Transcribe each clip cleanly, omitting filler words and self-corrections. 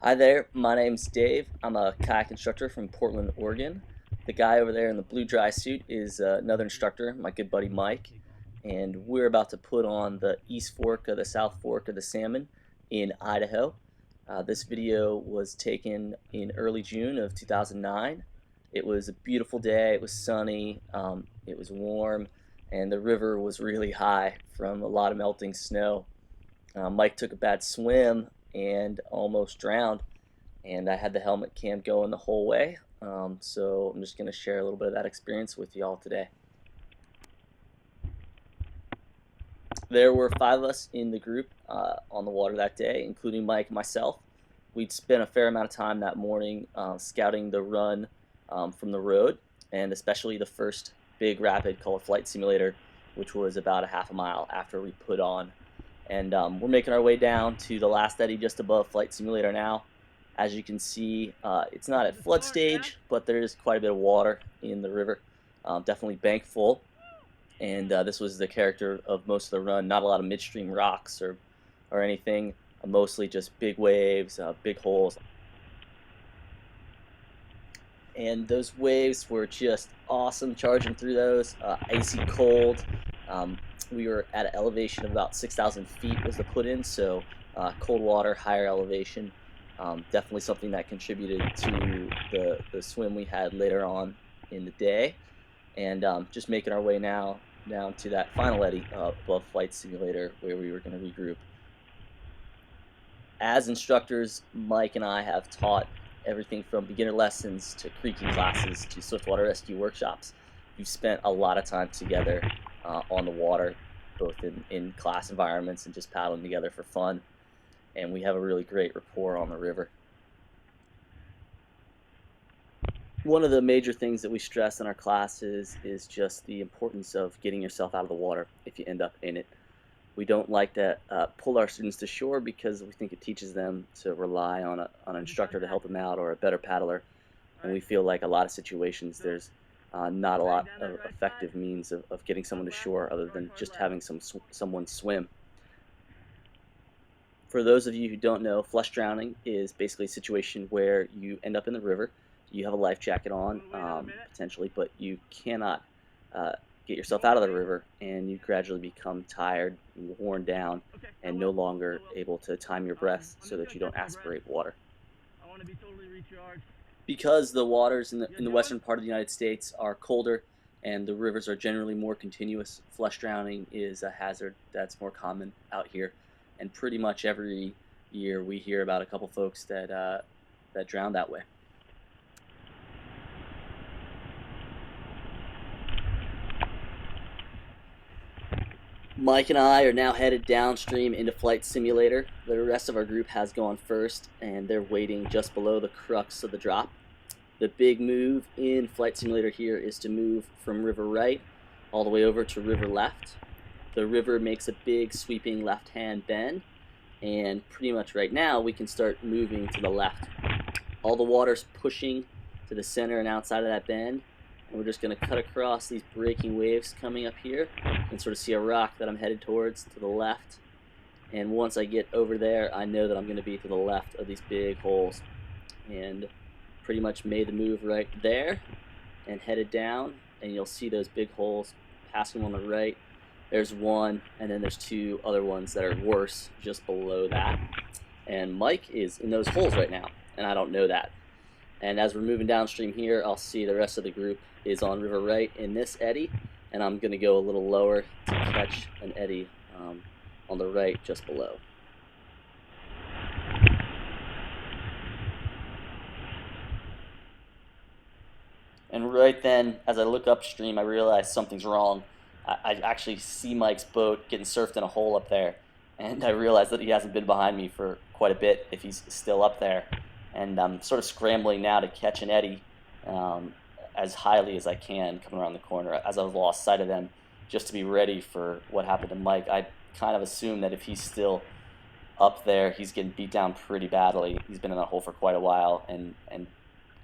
Hi there, my name's Dave. I'm a kayak instructor from Portland, Oregon. The guy over there in the blue dry suit is another instructor, my good buddy Mike, and we're about to put on the East Fork of the South Fork of the Salmon in Idaho. This video was taken in early June of 2009. It was a beautiful day, it was sunny, it was warm, and the river was really high from a lot of melting snow. Mike took a bad swim and almost drowned, and I had the helmet cam going the whole way. So I'm just going to share a little bit of that experience with you all today. There were 5 of us in the group on the water that day, including Mike and myself. We'd spent a fair amount of time that morning scouting the run from the road, and especially the first big rapid called Flight Simulator, which was about a half a mile after we put on. And we're making our way down to the last eddy just above Flight Simulator now. As you can see, it's not at flood stage, but there is quite a bit of water in the river, definitely bank full. And this was the character of most of the run. Not a lot of midstream rocks or anything, mostly just big waves, big holes. And those waves were just awesome, charging through those, icy cold. We were at an elevation of about 6,000 feet was the put in, so cold water, higher elevation. Definitely something that contributed to the swim we had later on in the day. And just making our way now down to that final eddy above Flight Simulator where we were going to regroup. As instructors, Mike and I have taught everything from beginner lessons to creeking classes to swiftwater rescue workshops. We've spent a lot of time together on the water, both in class environments and just paddling together for fun. And we have a really great rapport on the river. One of the major things that we stress in our classes is just the importance of getting yourself out of the water if you end up in it. We don't like to pull our students to shore because we think it teaches them to rely on an instructor to help them out or a better paddler. And we feel like a lot of situations there's not a lot of effective means of getting someone to shore other than just having someone swim. For those of you who don't know, flush drowning is basically a situation where you end up in the river. You have a life jacket on, potentially, but you cannot get yourself out of the river, and you gradually become tired, worn down, and no longer able to time your breath so that you don't aspirate water. Because the waters in the western part of the United States are colder and the rivers are generally more continuous, flush drowning is a hazard that's more common out here. And pretty much every year we hear about a couple folks that drown that way. Mike and I are now headed downstream into Flight Simulator. The rest of our group has gone first, and they're waiting just below the crux of the drop. The big move in Flight Simulator here is to move from river right all the way over to river left. The river makes a big sweeping left-hand bend, and pretty much right now we can start moving to the left. All the water's pushing to the center and outside of that bend, and we're just going to cut across these breaking waves coming up here and sort of see a rock that I'm headed towards to the left. And once I get over there, I know that I'm going to be to the left of these big holes. And pretty much made the move right there and headed down, and you'll see those big holes passing on the right. There's one, and then there's 2 other ones that are worse just below that. And Mike is in those holes right now, and I don't know that. And as we're moving downstream here, I'll see the rest of the group is on river right in this eddy, and I'm going to go a little lower to catch an eddy on the right just below. And right then, as I look upstream, I realize something's wrong. I actually see Mike's boat getting surfed in a hole up there, and I realize that he hasn't been behind me for quite a bit if he's still up there. And I'm sort of scrambling now to catch an eddy as highly as I can coming around the corner, as I've lost sight of them, just to be ready for what happened to Mike. I kind of assume that if he's still up there, he's getting beat down pretty badly. He's been in that hole for quite a while, and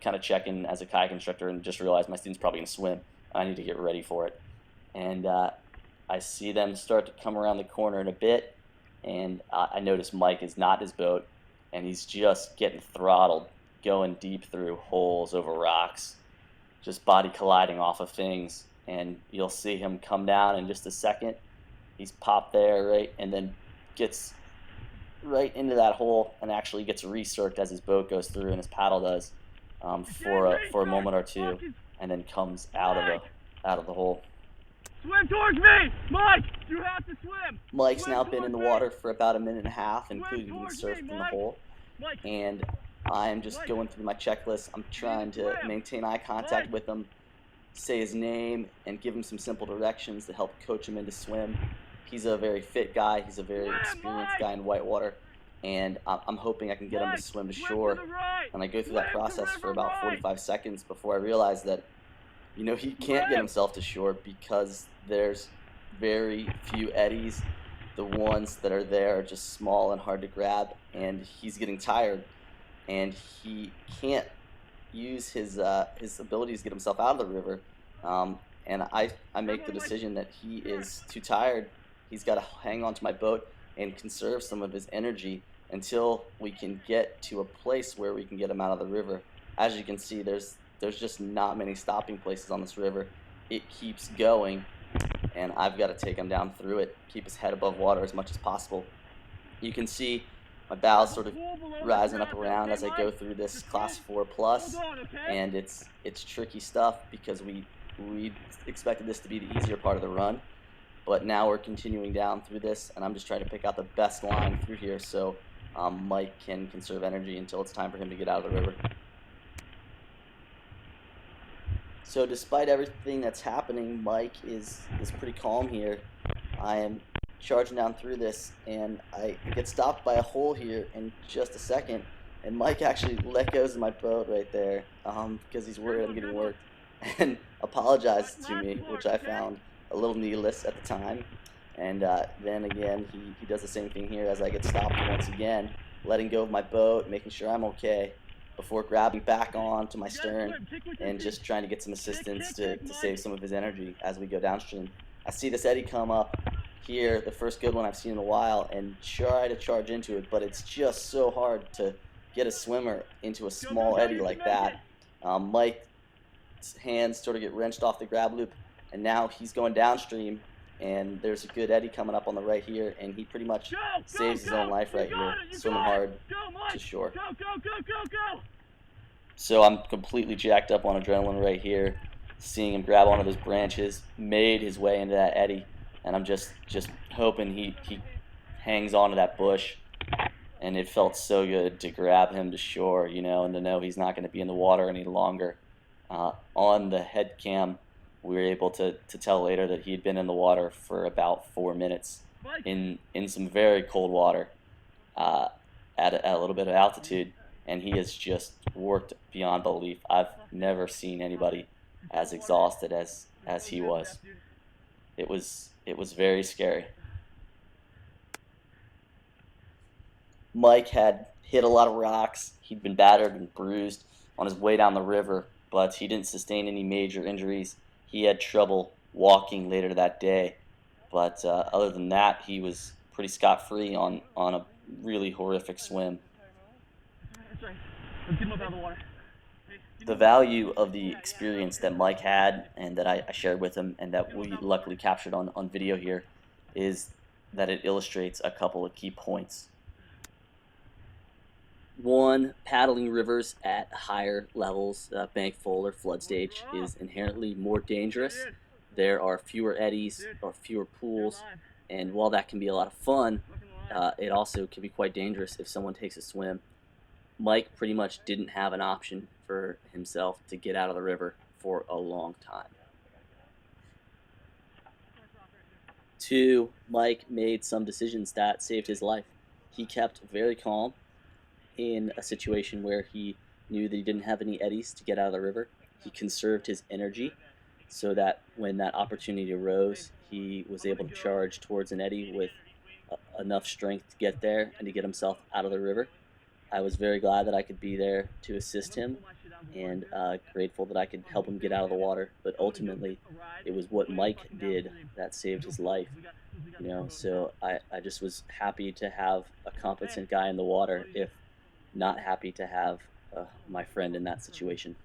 kind of checking as a kayak instructor and just realized my student's probably going to swim. I need to get ready for it. And I see them start to come around the corner in a bit, and I notice Mike is not in his boat. and he's just getting throttled, going deep through holes over rocks, just body colliding off of things. And you'll see him come down in just a second. He's popped there, right, and then gets right into that hole and actually gets recirced as his boat goes through and his paddle does, for a moment or two, and then comes out of the hole. Swim towards me, Mike. You have to swim. Mike's now been in the water for about a minute and a half, including being surfed from the hole, and I'm just going through my checklist. I'm trying to maintain eye contact with him, say his name, and give him some simple directions to help coach him into swim. He's a very fit guy. He's a very experienced guy in whitewater, and I'm hoping I can get him to swim to shore. And I go through that process for about 45 seconds before I realize that, you know, he can't get himself to shore because there's very few eddies. The ones that are there are just small and hard to grab, and he's getting tired, and he can't use his abilities to get himself out of the river. And I make the decision that he is too tired. He's got to hang on to my boat and conserve some of his energy until we can get to a place where we can get him out of the river. As you can see, there's just not many stopping places on this river. It keeps going, and I've got to take him down through it, keep his head above water as much as possible. You can see my bows sort of rising up around as I go through this class 4+, and it's tricky stuff because we expected this to be the easier part of the run, but now we're continuing down through this, and I'm just trying to pick out the best line through here so Mike can conserve energy until it's time for him to get out of the river. So despite everything that's happening, Mike is pretty calm here. I am charging down through this, and I get stopped by a hole here in just a second, and Mike actually let goes of my boat right there because he's worried I'm getting worked, and apologized to me, which I found a little needless at the time. And then again, he does the same thing here as I get stopped once again, letting go of my boat, making sure I'm okay, before grabbing back onto my stern and just trying to get some assistance to save some of his energy as we go downstream. I see this eddy come up here, the first good one I've seen in a while, and try to charge into it, but it's just so hard to get a swimmer into a small eddy like that. Mike's hands sort of get wrenched off the grab loop, and now he's going downstream, and there's a good eddy coming up on the right here, and he pretty much saves his own life right here, swimming hard to shore. So I'm completely jacked up on adrenaline right here, seeing him grab onto those branches, made his way into that eddy, and I'm just hoping he hangs onto that bush. And it felt so good to grab him to shore, you know, and to know he's not going to be in the water any longer. On the head cam, we were able to tell later that he had been in the water for about 4 minutes in some very cold water at a little bit of altitude, and he has just worked beyond belief. I've never seen anybody as exhausted as he was. It was very scary. Mike had hit a lot of rocks. He'd been battered and bruised on his way down the river, but he didn't sustain any major injuries. He had trouble walking later that day, but other than that, he was pretty scot-free on a really horrific swim. The value of the experience that Mike had and that I shared with him and that we luckily captured on video here is that it illustrates a couple of key points. One, paddling rivers at higher levels, bank full or flood stage, is inherently more dangerous. There are fewer eddies or fewer pools, and while that can be a lot of fun, it also can be quite dangerous if someone takes a swim. Mike pretty much didn't have an option for himself to get out of the river for a long time. Two, Mike made some decisions that saved his life. He kept very calm in a situation where he knew that he didn't have any eddies to get out of the river. He conserved his energy so that when that opportunity arose, he was able to charge towards an eddy with enough strength to get there and to get himself out of the river. I was very glad that I could be there to assist him, and grateful that I could help him get out of the water. But ultimately, it was what Mike did that saved his life. You know, so I just was happy to have a competent guy in the water. If not happy to have my friend in that situation.